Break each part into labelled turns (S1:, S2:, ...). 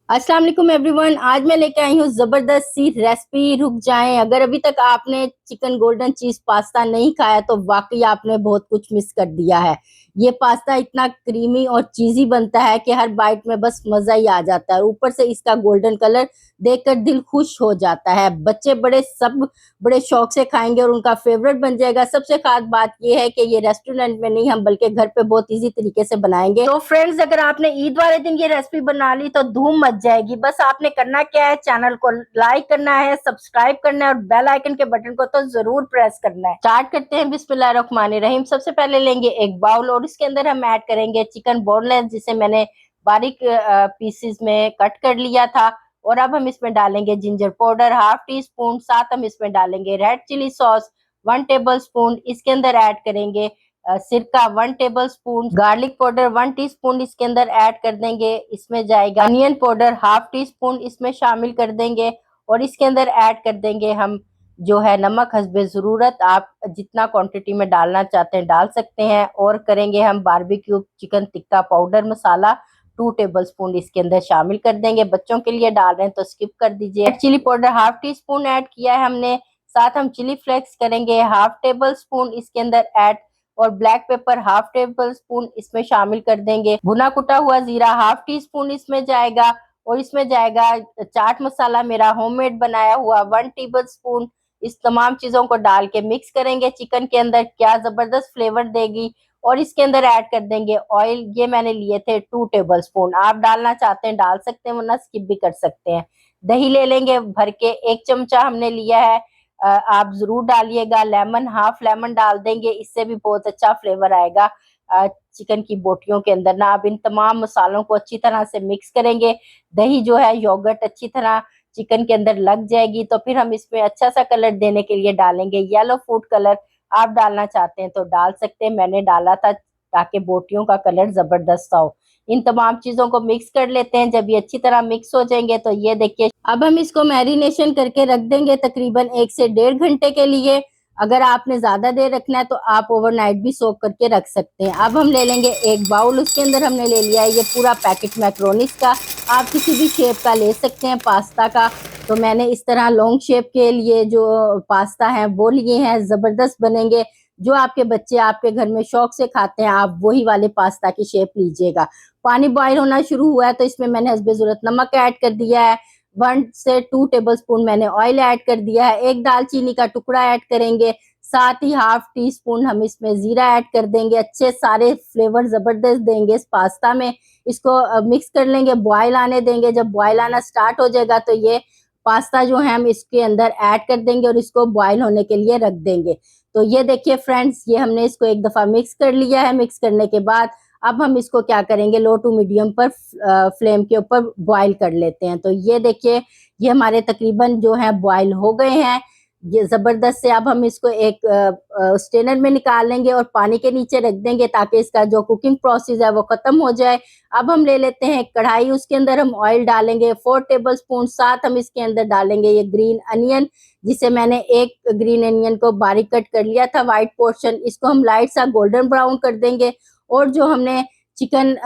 S1: अस्सलाम वालेकुम एवरीवन। आज मैं लेके आई हूँ जबरदस्त सी रेसिपी। रुक जाएं, अगर अभी तक आपने चिकन गोल्डन चीज पास्ता नहीं खाया तो वाकई आपने बहुत कुछ मिस कर दिया है। ये पास्ता इतना क्रीमी और चीजी बनता है कि हर बाइट में बस मजा ही आ जाता है। ऊपर से इसका गोल्डन कलर देखकर दिल खुश हो जाता है। बच्चे बड़े सब बड़े शौक से खाएंगे और उनका फेवरेट बन जाएगा। सबसे खास बात यह है कि ये रेस्टोरेंट में नहीं, हम बल्कि घर पे बहुत इजी तरीके से बनाएंगे। तो फ्रेंड्स, अगर आपने ईद वाले दिन ये रेसिपी बना ली तो धूम मच जाएगी। बस आपने करना क्या है, चैनल को लाइक करना है, सब्सक्राइब करना है और बेल आइकन के बटन को तो जरूर प्रेस करना है। स्टार्ट करते हैं बिस्मिल्लाहिर्रहमानिर्रहीम। सबसे पहले लेंगे एक बाउल और इसके अंदर हम ऐड करेंगे चिकन बोनलेस, जिसे मैंने बारीक पीसेस में कट कर लिया था। और अब हम इसमें डालेंगे ginger powder half teaspoon, साथ हम इसमें डालेंगे red chilli sauce 1 tablespoon. इसके अंदर ऐड करेंगे सिरका 1 tablespoon, garlic powder 1 teaspoon इसके अंदर ऐड कर देंगे। इसमें जाएगा onion powder half teaspoon, इसमें शामिल कर देंगे। और इसके अंदर ऐड कर देंगे हम जो है नमक हस्बे ज़रूरत। आप जितना क्वांटिटी में डालना चाहते हैं डाल सकते हैं। और करेंगे हम बारबेक्यू चिकन टिक्का पाउडर मसाला 2 टेबल स्पून इसके अंदर शामिल कर देंगे। बच्चों के लिए डाल रहे हैं तो स्किप कर दीजिए। Chilli powder half teaspoon add किया है हमने। साथ हम चिली फ्लेक्स करेंगे ½ टेबल स्पून इसके अंदर ऐड। और ब्लैक पेपर ½ टेबल स्पून इसमें शामिल कर देंगे। भुना कुटा हुआ जीरा हाफ टी स्पून इसमें जाएगा। और इसमें जाएगा चाट मसाला मेरा होममेड बनाया हुआ 1 टेबल स्पून। इस तमाम चीजों को डाल के मिक्स करेंगे चिकन के अंदर, क्या जबरदस्त फ्लेवर देगी। और इसके अंदर ऐड कर देंगे ऑयल, ये मैंने लिए थे 2 टेबल स्पून। आप डालना चाहते हैं डाल सकते हैं, वरना स्किप भी कर सकते हैं। दही ले लेंगे भर के, 1 चमचा हमने लिया है। आप जरूर डालिएगा। लेमन हाफ लेमन डाल देंगे, इससे भी बहुत अच्छा फ्लेवर आएगा चिकन की बोटियों के अंदर ना। अब इन तमाम मसालों को अच्छी तरह से मिक्स करेंगे। दही जो है योगर्ट अच्छी तरह चिकन के अंदर लग जाएगी। तो फिर हम इसमें अच्छा सा कलर देने के लिए डालेंगे येलो फूड कलर। आप डालना चाहते हैं तो डाल सकते हैं, मैंने डाला था ताकि बोटियों का कलर जबरदस्त हो। इन तमाम चीजों को मिक्स कर लेते हैं। जब ये अच्छी तरह मिक्स हो जाएंगे तो ये देखिए, अब हम इसको मैरिनेशन करके रख देंगे तकरीबन 1 से 1.5 घंटे के लिए। अगर आपने ज्यादा देर रखना है तो आप ओवरनाइट भी सोक करके रख सकते हैं। अब हम ले लेंगे एक बाउल, उसके अंदर हमने ले लिया है ये पूरा पैकेट मैक्रोनीस का। आप किसी भी शेप का ले सकते हैं पास्ता का। तो मैंने इस तरह लॉन्ग शेप के लिए जो पास्ता है वो लिए हैं, जबरदस्त बनेंगे। जो आपके बच्चे आपके घर में शौक से खाते हैं आप वही वाले पास्ता की शेप लीजिएगा। पानी बॉईल होना शुरू हुआ है तो इसमें मैंने हस्बे ज़रूरत नमक ऐड कर दिया है। 1 से 2 टेबल स्पून मैंने ऑयल ऐड कर दिया है। एक दालचीनी का टुकड़ा ऐड करेंगे। साथ ही ½ टी स्पून हम इसमें जीरा ऐड कर देंगे। अच्छे सारे फ्लेवर जबरदस्त देंगे इस पास्ता में। इसको मिक्स कर लेंगे, बॉयल आने देंगे। जब बॉयल आना स्टार्ट हो जाएगा तो ये पास्ता जो है हम इसके अंदर ऐड कर देंगे और इसको बॉयल होने के लिए रख देंगे। तो ये देखिए फ्रेंड्स, ये हमने इसको एक दफा मिक्स कर लिया है। मिक्स करने के बाद अब हम इसको क्या करेंगे, लो टू मीडियम पर फ्लेम के ऊपर बॉईल कर लेते हैं। तो ये देखिए, ये हमारे तकरीबन जो है बॉईल हो गए हैं ये जबरदस्त से। अब हम इसको एक स्टेनर में निकाल लेंगे और पानी के नीचे रख देंगे ताकि इसका जो कुकिंग प्रोसेस है वो खत्म हो जाए। अब हम ले लेते हैं कढ़ाई, उसके अंदर हम ऑयल डालेंगे 4 टेबल स्पून। साथ हम इसके अंदर डालेंगे ये ग्रीन अनियन, जिसे मैंने एक ग्रीन अनियन को बारीक कट कर लिया था वाइट पोर्शन। इसको हम लाइट सा गोल्डन ब्राउन कर देंगे। और जो हमने चिकन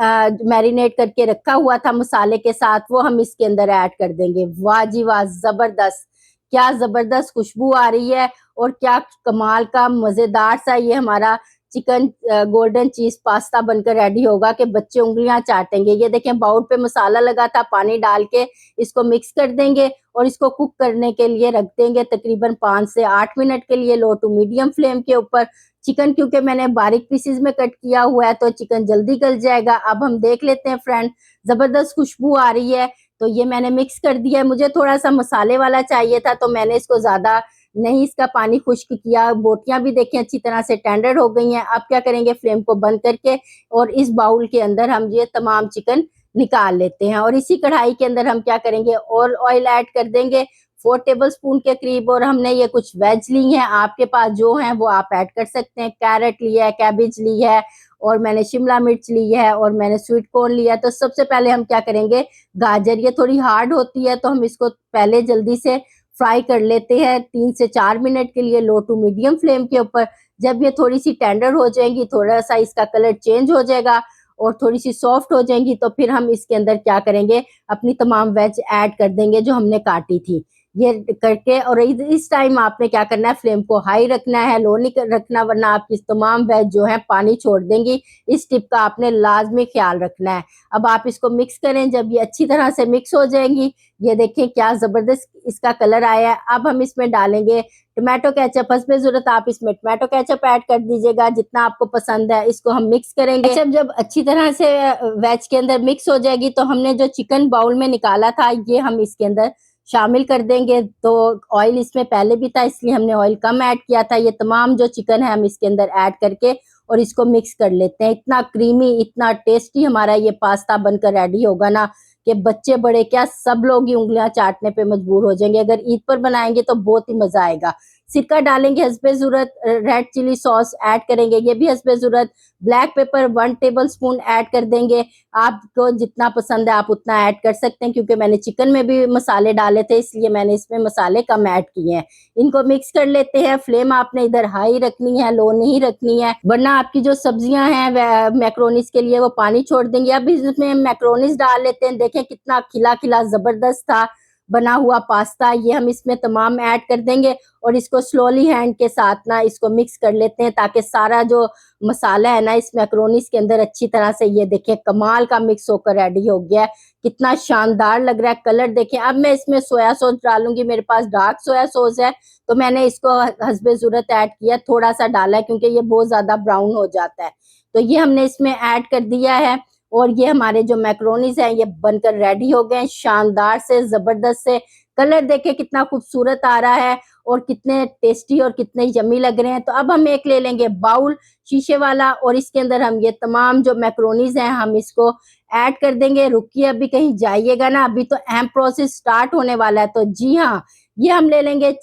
S1: मैरिनेट करके रखा हुआ था मसाले के साथ वो हम इसके अंदर ऐड कर देंगे। वाह जी वाह, जबरदस्त, क्या जबरदस्त खुशबू आ रही है। और क्या कमाल का मजेदार सा ये हमारा चिकन गोल्डन चीज पास्ता बनकर रेडी होगा कि बच्चे उंगलियां चाटेंगे। ये देखें, बाउल पे मसाला लगा था, पानी डाल के इसको मिक्स कर देंगे और इसको कुक करने के लिए रख देंगे तकरीबन 5 से 8 मिनट के लिए लो टू मीडियम फ्लेम के ऊपर। चिकन क्योंकि मैंने बारीक पीसेस में कट किया हुआ है तो चिकन जल्दी गल जाएगा। अब हम देख लेते हैं फ्रेंड, जबरदस्त खुशबू आ रही है। तो ये मैंने मिक्स कर दिया है। मुझे थोड़ा सा मसाले वाला चाहिए था तो मैंने इसको ज्यादा नहीं इसका पानी खुश्क किया। बोटियां भी देखें अच्छी तरह से टेंडर हो गई हैं। अब क्या करेंगे, फ्लेम को बंद करके और इस बाउल के अंदर हम ये तमाम चिकन निकाल लेते हैं। और इसी कढ़ाई के अंदर हम क्या करेंगे, और ऑयल ऐड कर देंगे 4 टेबल स्पून के करीब। और हमने ये कुछ वेज ली हैं, आपके पास जो है वो आप ऐड कर सकते हैं। कैरेट लिया है, कैबेज ली है, और मैंने शिमला मिर्च ली है, और मैंने स्वीट कॉर्न लिया है। तो सबसे पहले हम क्या करेंगे, गाजर ये थोड़ी हार्ड होती है तो हम इसको पहले जल्दी से फ्राई कर लेते हैं 3 से 4 मिनट के लिए लो टू मीडियम फ्लेम के ऊपर। जब ये थोड़ी सी टेंडर हो जाएंगी, थोड़ा सा इसका कलर चेंज हो जाएगा और थोड़ी सी सॉफ्ट हो जाएंगी तो फिर हम इसके अंदर क्या करेंगे, अपनी तमाम वेज ऐड कर देंगे जो हमने काटी थी। ये करके और इस टाइम आपने क्या करना है, फ्लेम को हाई रखना है, लो नहीं रखना, वरना आपकी तमाम वेज जो है पानी छोड़ देंगी। इस टिप का आपने लाजमी ख्याल रखना है। अब आप इसको मिक्स करें, जब ये अच्छी तरह से मिक्स हो जाएंगी, ये देखें क्या जबरदस्त इसका कलर आया है। अब हम इसमें डालेंगे टमाटो केचप। हस्बे जरूरत आप इसमें टमाटो केचप ऐड कर दीजिएगा जितना आपको पसंद है। इसको हम मिक्स करेंगे। केचप जब अच्छी तरह से वेज के अंदर मिक्स हो जाएगी तो हमने जो चिकन बाउल में निकाला था ये हम इसके अंदर शामिल कर देंगे। तो ऑयल इसमें पहले भी था इसलिए हमने ऑयल कम ऐड किया था। ये तमाम जो चिकन है हम इसके अंदर ऐड करके और इसको मिक्स कर लेते हैं। इतना क्रीमी, इतना टेस्टी हमारा ये पास्ता बनकर रेडी होगा ना कि बच्चे बड़े क्या सब लोग ही उंगलियां चाटने पे मजबूर हो जाएंगे। अगर ईद पर बनाएंगे तो बहुत ही मजा आएगा। सिरका डालेंगे हस्बे जरूरत, रेड चिली सॉस ऐड करेंगे ये भी हस्बे जरूरत, black pepper 1 table spoon add कर देंगे। आपको जितना पसंद है आप उतना ऐड कर सकते हैं, क्योंकि मैंने चिकन में भी मसाले डाले थे इसलिए मैंने इसमें मसाले कम ऐड किए हैं। इनको मिक्स कर लेते हैं। फ्लेम आपने इधर हाई रखनी है, लो नहीं रखनी है, वरना आपकी जो सब्जियां हैं मैक्रोनीस के लिए वो पानी छोड़ देंगे। अब इसमें मैक्रोनीस डाल लेते हैं। देखें कितना खिला खिला जबरदस्त था बना हुआ पास्ता। ये हम इसमें तमाम ऐड कर देंगे और इसको स्लोली हैंड के साथ ना इसको मिक्स कर लेते हैं ताकि सारा जो मसाला है ना इस मैक्रोनीस के अंदर अच्छी तरह से, ये देखें कमाल का मिक्स होकर रेडी हो गया है। कितना शानदार लग रहा है। कलर देखें। अब मैं इसमें सोया सॉस डालूंगी। मेरे पास डार्क सोया सॉस है तो मैंने इसको हस्बे जरूरत ऐड किया, थोड़ा सा डाला है क्योंकि ये बहुत ज्यादा ब्राउन हो जाता है। तो ये हमने इसमें ऐड कर दिया है और ये हमारे जो मैक्रोनीज हैं ये बनकर रेडी हो गए हैं शानदार से, जबरदस्त से। कलर देखे कितना खूबसूरत आ रहा है और कितने टेस्टी और कितने यम्मी लग रहे हैं। तो अब हम एक ले लेंगे बाउल शीशे वाला और इसके अंदर हम ये तमाम जो मैक्रोनीज हैं हम इसको ऐड कर देंगे। रुकिए, अभी कहीं जाइएगा ना, अभी तो अहम प्रोसेस स्टार्ट होने वाला है। तो जी हाँ, ये हम ले लेंगे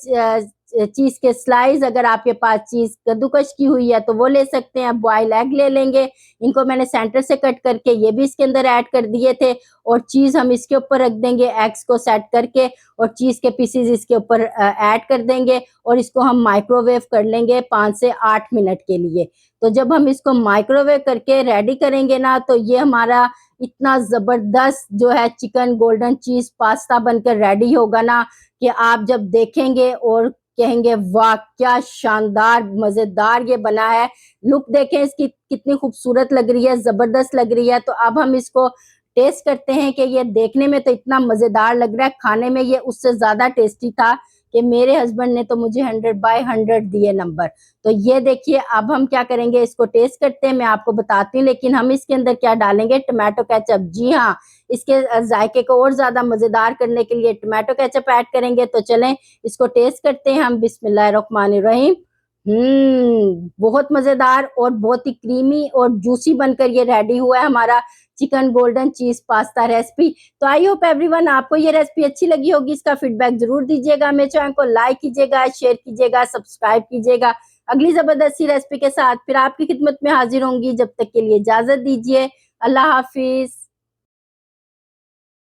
S1: चीज के स्लाइस। अगर आपके पास चीज कद्दूकश की हुई है तो वो ले सकते हैं। बॉयल एग ले लेंगे, इनको मैंने सेंटर से कट करके ये भी इसके अंदर ऐड कर दिए थे और चीज हम इसके ऊपर रख देंगे, एग्स को सेट करके और चीज के पीसेस इसके ऊपर ऐड कर देंगे और इसको हम माइक्रोवेव कर लेंगे 5 से 8 मिनट के लिए। तो जब हम इसको माइक्रोवेव करके रेडी करेंगे ना तो ये हमारा इतना जबरदस्त जो है चिकन गोल्डन चीज पास्ता बनकर रेडी होगा ना कि आप जब देखेंगे और कहेंगे वाह क्या शानदार मजेदार ये बना है। लुक देखें इसकी कितनी खूबसूरत लग रही है, जबरदस्त लग रही है। तो अब हम इसको टेस्ट करते हैं कि ये देखने में तो इतना मजेदार लग रहा है, खाने में ये उससे ज्यादा टेस्टी था कि मेरे हस्बैंड ने तो मुझे 100/100 दिए नंबर। तो ये देखिए अब हम क्या करेंगे, इसको टेस्ट करते हैं, मैं आपको बताती हूँ। लेकिन हम इसके अंदर क्या डालेंगे, टमाटो केचप। जी हाँ, इसके जायके को और ज्यादा मजेदार करने के लिए टमाटो केचप ऐड करेंगे। तो चलें इसको टेस्ट करते हैं हम। बिस्मिल्लाहिर्रहमानिर्रहीम। बहुत मजेदार और बहुत ही क्रीमी और जूसी बनकर ये रेडी हुआ है हमारा चिकन गोल्डन चीज पास्ता रेसिपी। तो आई होप एवरीवन आपको ये रेसिपी अच्छी लगी होगी। इसका फीडबैक जरूर दीजिएगा। मेरे चैनल को लाइक कीजिएगा, शेयर कीजिएगा, सब्सक्राइब कीजिएगा। अगली जबरदस्ती रेसिपी के साथ फिर आपकी खिदमत में हाजिर होंगी। जब तक के लिए इजाजत दीजिए। अल्लाह हाफिज।